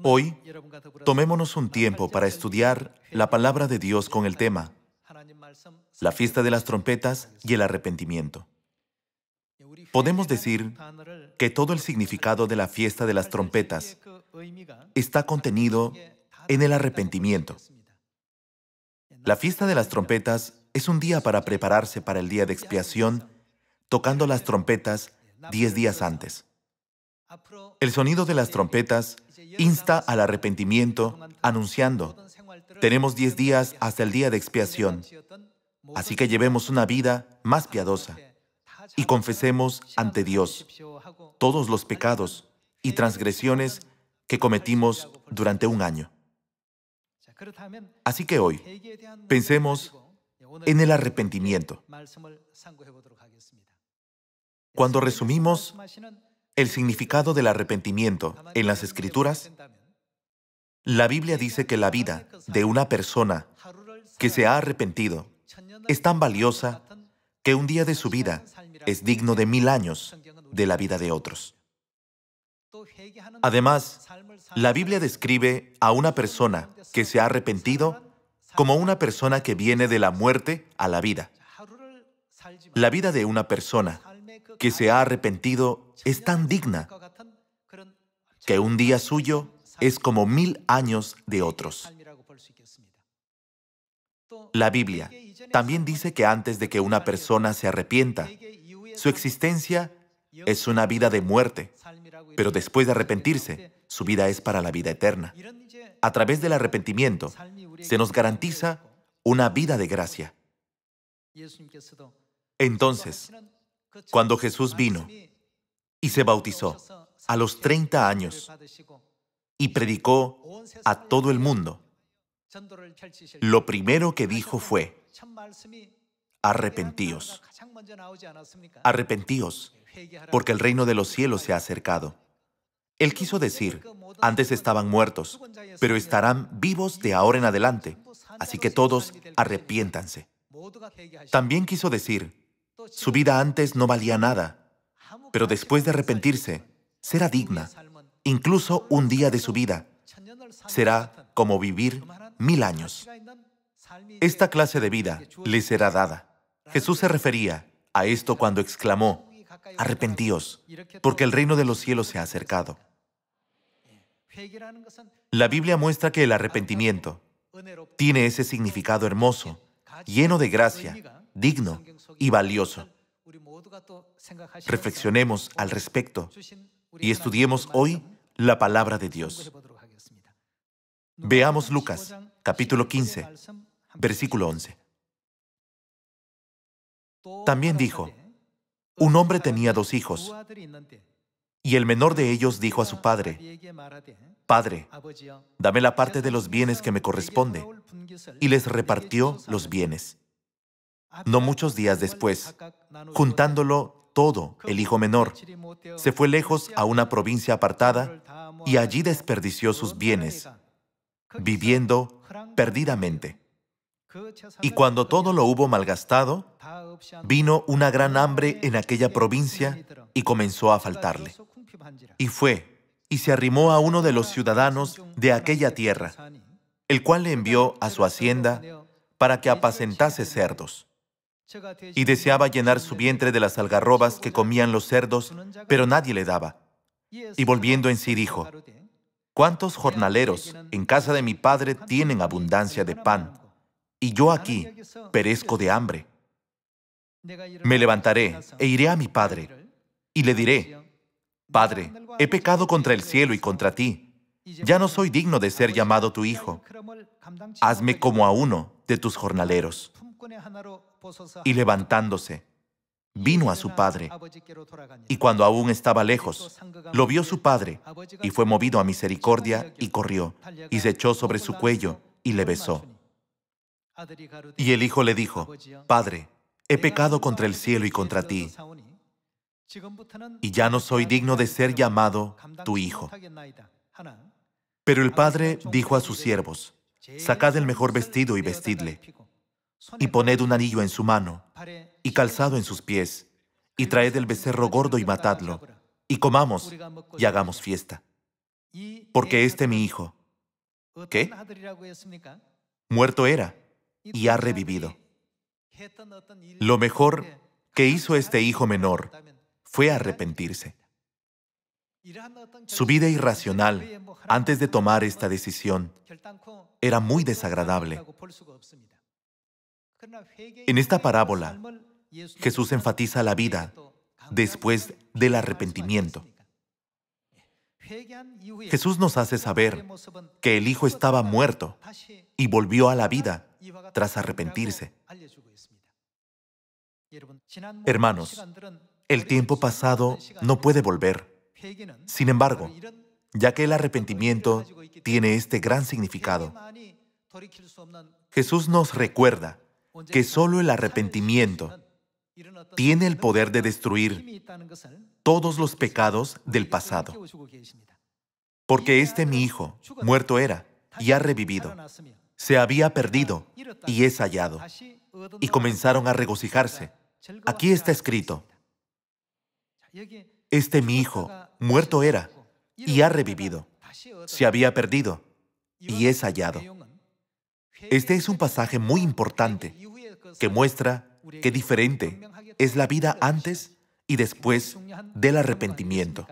Hoy, tomémonos un tiempo para estudiar la palabra de Dios con el tema la fiesta de las trompetas y el arrepentimiento. Podemos decir que todo el significado de la fiesta de las trompetas está contenido en el arrepentimiento. La fiesta de las trompetas es un día para prepararse para el día de expiación, tocando las trompetas 10 días antes. El sonido de las trompetas insta al arrepentimiento, anunciando: tenemos 10 días hasta el día de expiación, así que llevemos una vida más piadosa y confesemos ante Dios todos los pecados y transgresiones que cometimos durante un año. Así que hoy, pensemos en el arrepentimiento. Cuando resumimos el significado del arrepentimiento en las Escrituras, la Biblia dice que la vida de una persona que se ha arrepentido es tan valiosa que un día de su vida es digno de 1000 años de la vida de otros. Además, la Biblia describe a una persona que se ha arrepentido como una persona que viene de la muerte a la vida. La vida de una persona que se ha arrepentido es tan digna que un día suyo es como 1000 años de otros. La Biblia también dice que antes de que una persona se arrepienta, su existencia es una vida de muerte, pero después de arrepentirse, su vida es para la vida eterna. A través del arrepentimiento, se nos garantiza una vida de gracia. Entonces, cuando Jesús vino y se bautizó a los 30 años y predicó a todo el mundo, lo primero que dijo fue: arrepentíos. Arrepentíos, porque el reino de los cielos se ha acercado. Él quiso decir, antes estaban muertos, pero estarán vivos de ahora en adelante, así que todos arrepiéntanse. También quiso decir, su vida antes no valía nada, pero después de arrepentirse, será digna. Incluso un día de su vida será como vivir 1000 años. Esta clase de vida le será dada. Jesús se refería a esto cuando exclamó: arrepentíos, porque el reino de los cielos se ha acercado. La Biblia muestra que el arrepentimiento tiene ese significado hermoso, lleno de gracia, digno y valioso. Reflexionemos al respecto y estudiemos hoy la palabra de Dios. Veamos Lucas, capítulo 15, versículo 11. También dijo: un hombre tenía 2 hijos, y el menor de ellos dijo a su padre: Padre, dame la parte de los bienes que me corresponde, y les repartió los bienes. No muchos días después, juntándolo todo, el hijo menor se fue lejos a una provincia apartada y allí desperdició sus bienes, viviendo perdidamente. Y cuando todo lo hubo malgastado, vino una gran hambre en aquella provincia y comenzó a faltarle. Y fue y se arrimó a uno de los ciudadanos de aquella tierra, el cual le envió a su hacienda para que apacentase cerdos. Y deseaba llenar su vientre de las algarrobas que comían los cerdos, pero nadie le daba. Y volviendo en sí dijo: ¿cuántos jornaleros en casa de mi padre tienen abundancia de pan, y yo aquí perezco de hambre? Me levantaré e iré a mi padre, y le diré: Padre, he pecado contra el cielo y contra ti. Ya no soy digno de ser llamado tu hijo. Hazme como a uno de tus jornaleros. Y levantándose, vino a su padre. Y cuando aún estaba lejos, lo vio su padre, y fue movido a misericordia, y corrió, y se echó sobre su cuello, y le besó. Y el hijo le dijo: Padre, he pecado contra el cielo y contra ti, y ya no soy digno de ser llamado tu hijo. Pero el padre dijo a sus siervos: sacad el mejor vestido y vestidle, y poned un anillo en su mano, y calzado en sus pies, y traed el becerro gordo y matadlo, y comamos y hagamos fiesta. Porque este mi hijo, ¿qué? Muerto era y ha revivido. Lo mejor que hizo este hijo menor fue arrepentirse. Su vida irracional, antes de tomar esta decisión, era muy desagradable. En esta parábola, Jesús enfatiza la vida después del arrepentimiento. Jesús nos hace saber que el hijo estaba muerto y volvió a la vida tras arrepentirse. Hermanos, el tiempo pasado no puede volver. Sin embargo, ya que el arrepentimiento tiene este gran significado, Jesús nos recuerda que solo el arrepentimiento tiene el poder de destruir todos los pecados del pasado. Porque este mi hijo, muerto era y ha revivido. Se había perdido y es hallado. Y comenzaron a regocijarse. Aquí está escrito: este mi hijo, muerto era y ha revivido. Se había perdido y es hallado. Este es un pasaje muy importante que muestra qué diferente es la vida antes y después del arrepentimiento.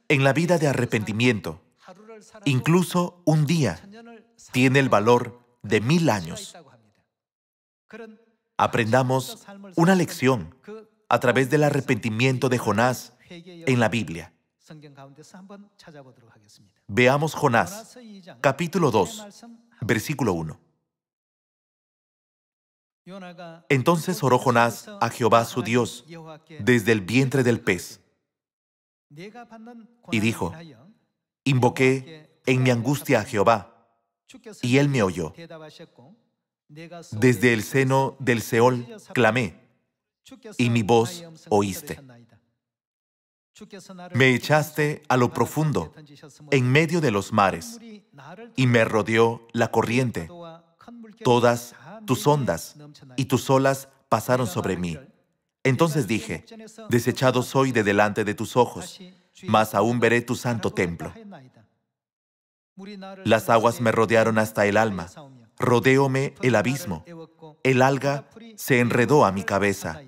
En la vida de arrepentimiento, incluso un día tiene el valor de 1000 años. Aprendamos una lección a través del arrepentimiento de Jonás en la Biblia. Veamos Jonás, capítulo 2, versículo 1. Entonces oró Jonás a Jehová su Dios desde el vientre del pez y dijo: invoqué en mi angustia a Jehová, y él me oyó. Desde el seno del Seol clamé, y mi voz oíste. Me echaste a lo profundo, en medio de los mares, y me rodeó la corriente. Todas tus ondas y tus olas pasaron sobre mí. Entonces dije: desechado soy de delante de tus ojos, mas aún veré tu santo templo. Las aguas me rodearon hasta el alma, rodeóme el abismo, el alga se enredó a mi cabeza.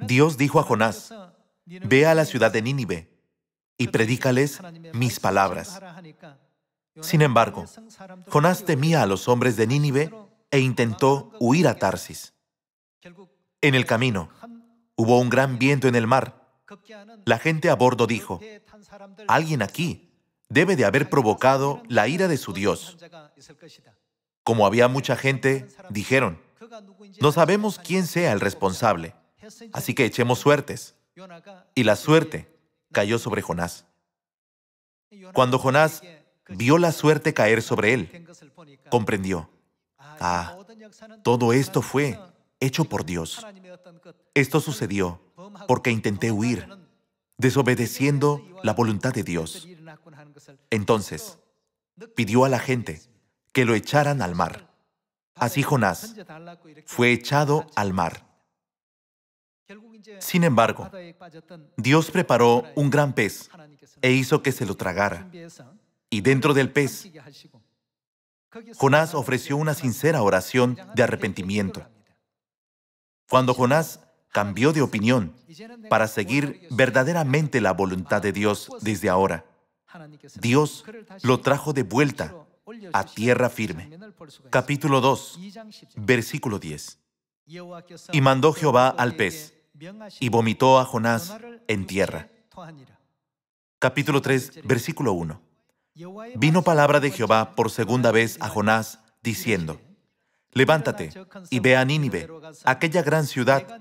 Dios dijo a Jonás: ve a la ciudad de Nínive y predícales mis palabras. Sin embargo, Jonás temía a los hombres de Nínive e intentó huir a Tarsis. En el camino, hubo un gran viento en el mar. La gente a bordo dijo: alguien aquí debe de haber provocado la ira de su Dios. Como había mucha gente, dijeron: no sabemos quién sea el responsable, así que echemos suertes. Y la suerte cayó sobre Jonás. Cuando Jonás vio la suerte caer sobre él, comprendió: todo esto fue hecho por Dios. Esto sucedió porque intenté huir, desobedeciendo la voluntad de Dios. Entonces, pidió a la gente que lo echaran al mar. Así Jonás fue echado al mar. Sin embargo, Dios preparó un gran pez e hizo que se lo tragara. Y dentro del pez, Jonás ofreció una sincera oración de arrepentimiento. Cuando Jonás cambió de opinión para seguir verdaderamente la voluntad de Dios desde ahora, Dios lo trajo de vuelta a tierra firme. Capítulo 2, versículo 10. Y mandó Jehová al pez, y vomitó a Jonás en tierra. Capítulo 3, versículo 1. Vino palabra de Jehová por segunda vez a Jonás, diciendo: levántate y ve a Nínive, aquella gran ciudad,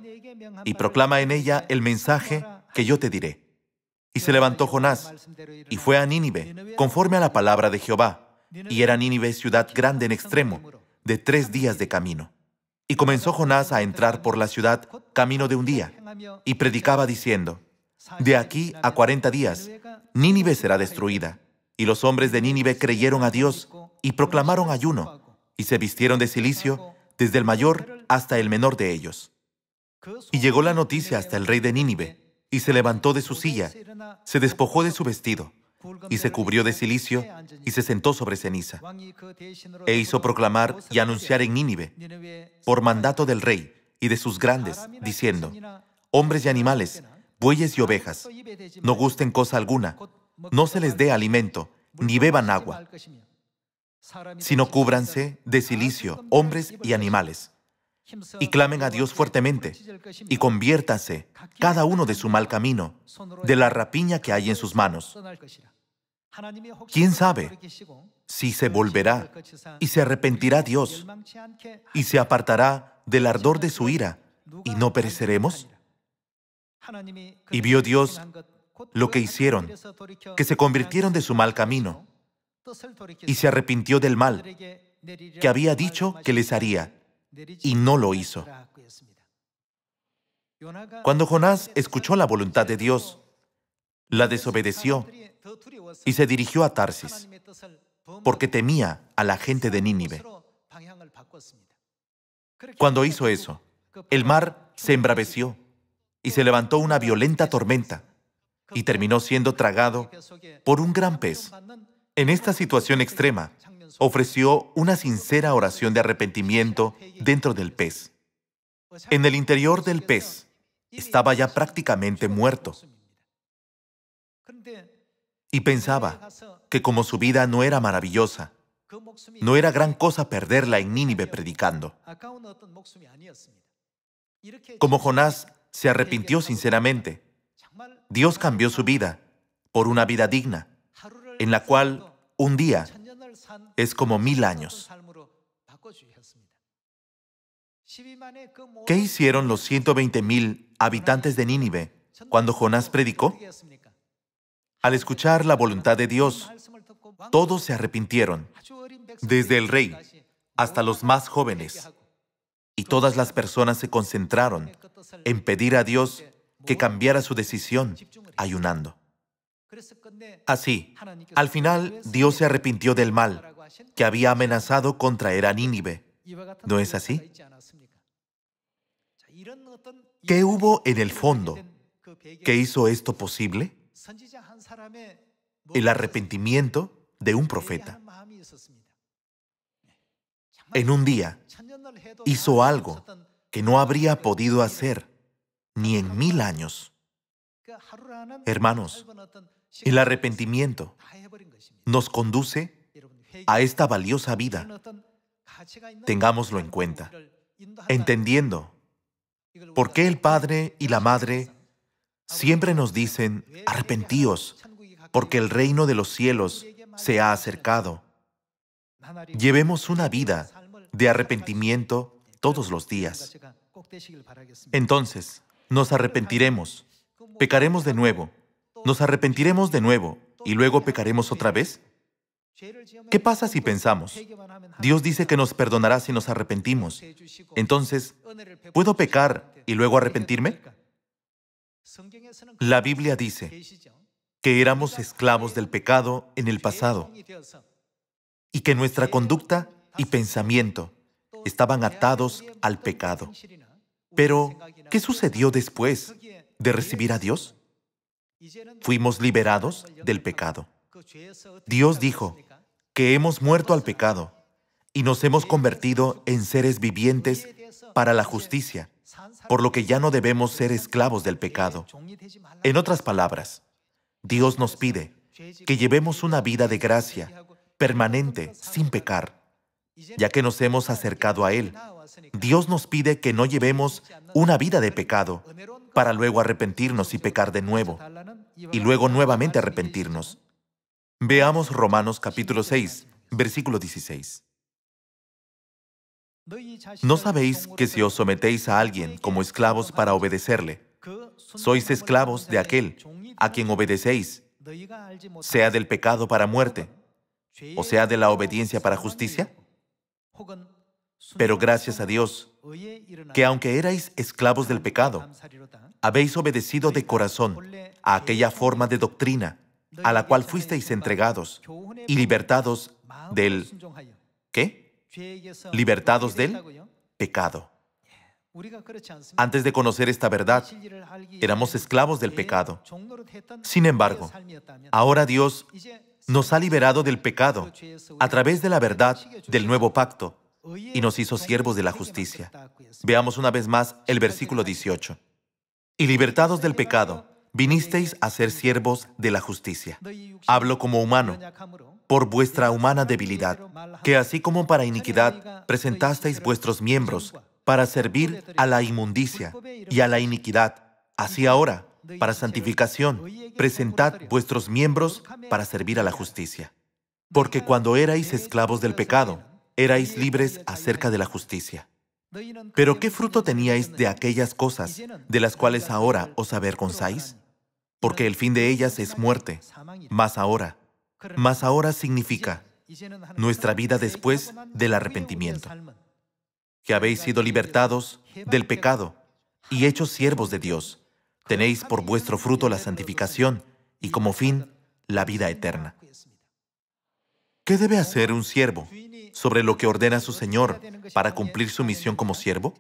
y proclama en ella el mensaje que yo te diré. Y se levantó Jonás, y fue a Nínive, conforme a la palabra de Jehová. Y era Nínive ciudad grande en extremo, de 3 días de camino. Y comenzó Jonás a entrar por la ciudad camino de un día, y predicaba diciendo: de aquí a 40 días, Nínive será destruida. Y los hombres de Nínive creyeron a Dios, y proclamaron ayuno, y se vistieron de cilicio, desde el mayor hasta el menor de ellos. Y llegó la noticia hasta el rey de Nínive, y se levantó de su silla, se despojó de su vestido, y se cubrió de cilicio, y se sentó sobre ceniza. E hizo proclamar y anunciar en Nínive, por mandato del rey y de sus grandes, diciendo: hombres y animales, bueyes y ovejas, no gusten cosa alguna, no se les dé alimento, ni beban agua, sino cúbranse de cilicio, hombres y animales, y clamen a Dios fuertemente, y conviértase cada uno de su mal camino, de la rapiña que hay en sus manos. ¿Quién sabe si se volverá y se arrepentirá Dios y se apartará del ardor de su ira y no pereceremos? Y vio Dios lo que hicieron, que se convirtieron de su mal camino, y se arrepintió del mal que había dicho que les haría, y no lo hizo. Cuando Jonás escuchó la voluntad de Dios, la desobedeció y se dirigió a Tarsis, porque temía a la gente de Nínive. Cuando hizo eso, el mar se embraveció y se levantó una violenta tormenta y terminó siendo tragado por un gran pez. En esta situación extrema, ofreció una sincera oración de arrepentimiento dentro del pez. En el interior del pez estaba ya prácticamente muerto. Y pensaba que como su vida no era maravillosa, no era gran cosa perderla en Nínive predicando. Como Jonás se arrepintió sinceramente, Dios cambió su vida por una vida digna, en la cual un día es como 1000 años. ¿Qué hicieron los 120,000 habitantes de Nínive cuando Jonás predicó? Al escuchar la voluntad de Dios, todos se arrepintieron, desde el rey hasta los más jóvenes, y todas las personas se concentraron en pedir a Dios que cambiara su decisión, ayunando. Así, al final, Dios se arrepintió del mal que había amenazado con traer a Nínive. ¿No es así? ¿Qué hubo en el fondo que hizo esto posible? El arrepentimiento de un profeta. En un día, hizo algo que no habría podido hacer ni en 1000 años. Hermanos, el arrepentimiento nos conduce a esta valiosa vida. Tengámoslo en cuenta, entendiendo por qué el Padre y la Madre siempre nos dicen: arrepentíos, porque el reino de los cielos se ha acercado. Llevemos una vida de arrepentimiento todos los días. Entonces, nos arrepentiremos, pecaremos de nuevo, nos arrepentiremos de nuevo y luego pecaremos otra vez. ¿Qué pasa si pensamos: Dios dice que nos perdonará si nos arrepentimos? Entonces, ¿puedo pecar y luego arrepentirme? La Biblia dice que éramos esclavos del pecado en el pasado y que nuestra conducta y pensamiento estaban atados al pecado. Pero, ¿qué sucedió después de recibir a Dios? Fuimos liberados del pecado. Dios dijo que hemos muerto al pecado y nos hemos convertido en seres vivientes para la justicia, por lo que ya no debemos ser esclavos del pecado. En otras palabras, Dios nos pide que llevemos una vida de gracia, permanente, sin pecar. Ya que nos hemos acercado a Él, Dios nos pide que no llevemos una vida de pecado, para luego arrepentirnos y pecar de nuevo, y luego nuevamente arrepentirnos. Veamos Romanos capítulo 6, versículo 16. ¿No sabéis que si os sometéis a alguien como esclavos para obedecerle, sois esclavos de aquel a quien obedecéis, sea del pecado para muerte, o sea de la obediencia para justicia? Pero gracias a Dios, que aunque erais esclavos del pecado, habéis obedecido de corazón a aquella forma de doctrina a la cual fuisteis entregados y libertados del... ¿qué? Libertados del pecado. Antes de conocer esta verdad, éramos esclavos del pecado. Sin embargo, ahora Dios nos ha liberado del pecado a través de la verdad del nuevo pacto y nos hizo siervos de la justicia. Veamos una vez más el versículo 18. Y libertados del pecado, vinisteis a ser siervos de la justicia. Hablo como humano, por vuestra humana debilidad, que así como para iniquidad presentasteis vuestros miembros para servir a la inmundicia y a la iniquidad, así ahora, para santificación, presentad vuestros miembros para servir a la justicia. Porque cuando erais esclavos del pecado, erais libres acerca de la justicia. Pero ¿qué fruto teníais de aquellas cosas de las cuales ahora os avergonzáis? Porque el fin de ellas es muerte, más ahora significa nuestra vida después del arrepentimiento, que habéis sido libertados del pecado y hechos siervos de Dios. Tenéis por vuestro fruto la santificación y como fin la vida eterna. ¿Qué debe hacer un siervo sobre lo que ordena su Señor para cumplir su misión como siervo?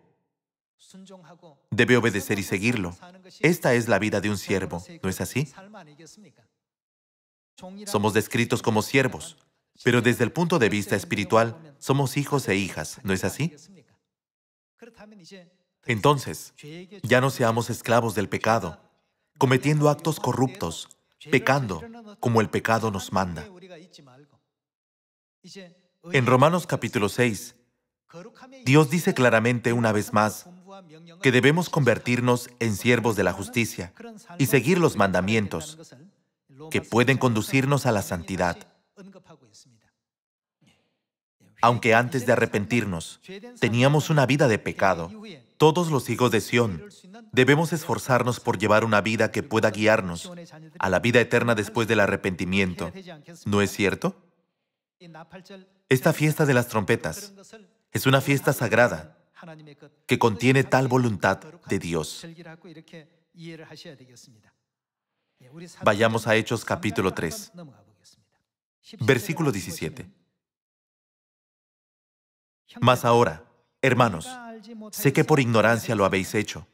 Debe obedecer y seguirlo. Esta es la vida de un siervo, ¿no es así? Somos descritos como siervos, pero desde el punto de vista espiritual, somos hijos e hijas, ¿no es así? Entonces, ya no seamos esclavos del pecado, cometiendo actos corruptos, pecando como el pecado nos manda. En Romanos capítulo 6, Dios dice claramente una vez más que debemos convertirnos en siervos de la justicia y seguir los mandamientos que pueden conducirnos a la santidad. Aunque antes de arrepentirnos teníamos una vida de pecado, todos los hijos de Sión debemos esforzarnos por llevar una vida que pueda guiarnos a la vida eterna después del arrepentimiento. ¿No es cierto? Esta fiesta de las trompetas es una fiesta sagrada que contiene tal voluntad de Dios. Vayamos a Hechos capítulo 3, versículo 17. Mas ahora, hermanos, sé que por ignorancia lo habéis hecho,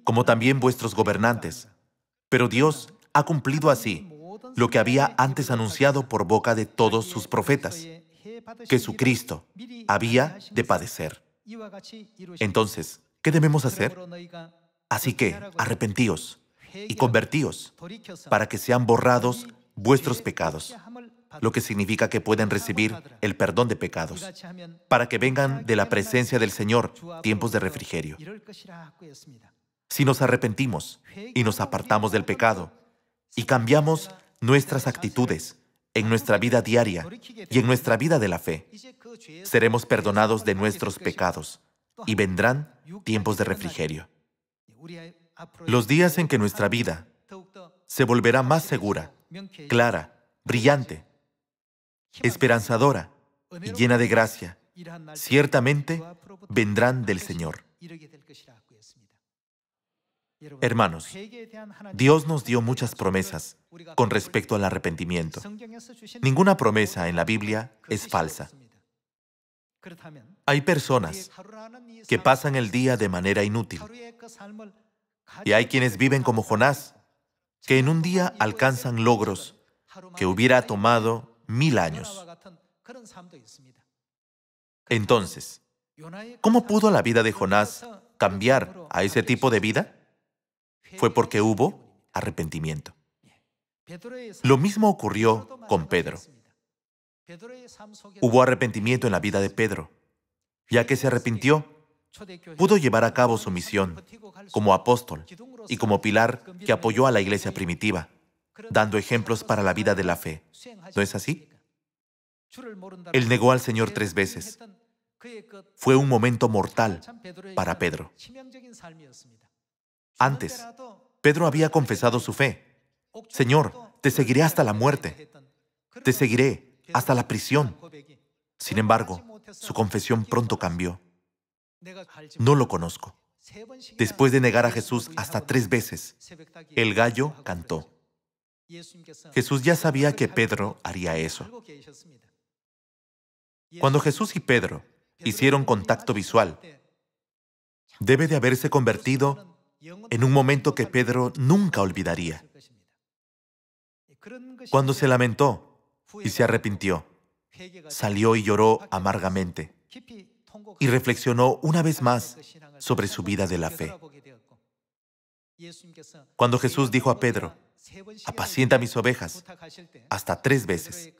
como también vuestros gobernantes, pero Dios ha cumplido así lo que había antes anunciado por boca de todos sus profetas, que su Cristo había de padecer. Entonces, ¿qué debemos hacer? Así que, arrepentíos y convertíos para que sean borrados vuestros pecados, lo que significa que pueden recibir el perdón de pecados, para que vengan de la presencia del Señor tiempos de refrigerio. Si nos arrepentimos y nos apartamos del pecado y cambiamos nuestras actitudes en nuestra vida diaria y en nuestra vida de la fe, seremos perdonados de nuestros pecados y vendrán tiempos de refrigerio. Los días en que nuestra vida se volverá más segura, clara, brillante, esperanzadora y llena de gracia, ciertamente vendrán del Señor. Hermanos, Dios nos dio muchas promesas con respecto al arrepentimiento. Ninguna promesa en la Biblia es falsa. Hay personas que pasan el día de manera inútil. Y hay quienes viven como Jonás, que en un día alcanzan logros que hubiera tomado 1000 años. Entonces, ¿cómo pudo la vida de Jonás cambiar a ese tipo de vida? Fue porque hubo arrepentimiento. Lo mismo ocurrió con Pedro. Hubo arrepentimiento en la vida de Pedro. Ya que se arrepintió, pudo llevar a cabo su misión como apóstol y como pilar que apoyó a la iglesia primitiva, dando ejemplos para la vida de la fe. ¿No es así? Él negó al Señor 3 veces. Fue un momento mortal para Pedro. Antes, Pedro había confesado su fe. Señor, te seguiré hasta la muerte. Te seguiré hasta la prisión. Sin embargo, su confesión pronto cambió. No lo conozco. Después de negar a Jesús hasta 3 veces, el gallo cantó. Jesús ya sabía que Pedro haría eso. Cuando Jesús y Pedro hicieron contacto visual, debe de haberse convertido en un momento que Pedro nunca olvidaría. Cuando se lamentó y se arrepintió, salió y lloró amargamente y reflexionó una vez más sobre su vida de la fe. Cuando Jesús dijo a Pedro, apacienta mis ovejas, hasta 3 veces,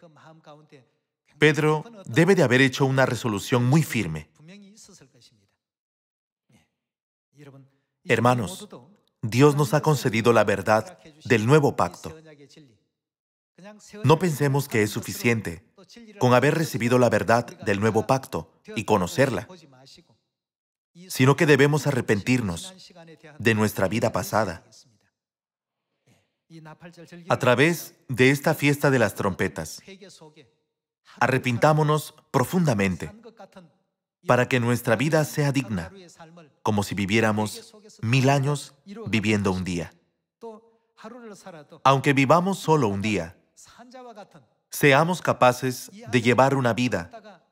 Pedro debe de haber hecho una resolución muy firme. Hermanos, Dios nos ha concedido la verdad del nuevo pacto. No pensemos que es suficiente con haber recibido la verdad del nuevo pacto y conocerla, sino que debemos arrepentirnos de nuestra vida pasada. A través de esta fiesta de las trompetas, arrepintámonos profundamente para que nuestra vida sea digna, como si viviéramos 1000 años viviendo un día. Aunque vivamos solo un día, seamos capaces de llevar una vida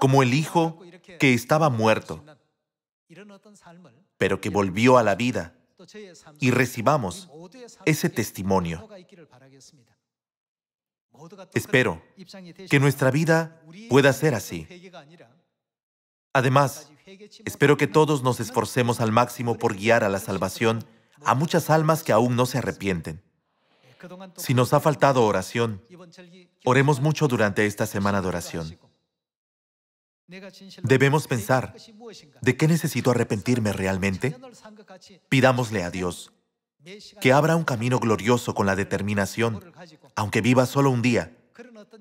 como el hijo que estaba muerto, pero que volvió a la vida, y recibamos ese testimonio. Espero que nuestra vida pueda ser así. Además, espero que todos nos esforcemos al máximo por guiar a la salvación a muchas almas que aún no se arrepienten. Si nos ha faltado oración, oremos mucho durante esta semana de oración. Debemos pensar, ¿de qué necesito arrepentirme realmente? Pidámosle a Dios que abra un camino glorioso con la determinación. Aunque viva solo un día,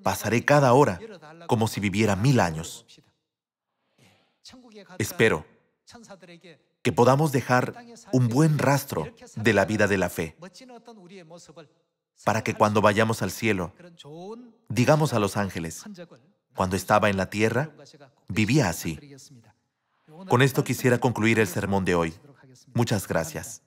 pasaré cada hora como si viviera 1000 años. Espero que podamos dejar un buen rastro de la vida de la fe, para que cuando vayamos al cielo, digamos a los ángeles, cuando estaba en la tierra, vivía así. Con esto quisiera concluir el sermón de hoy. Muchas gracias.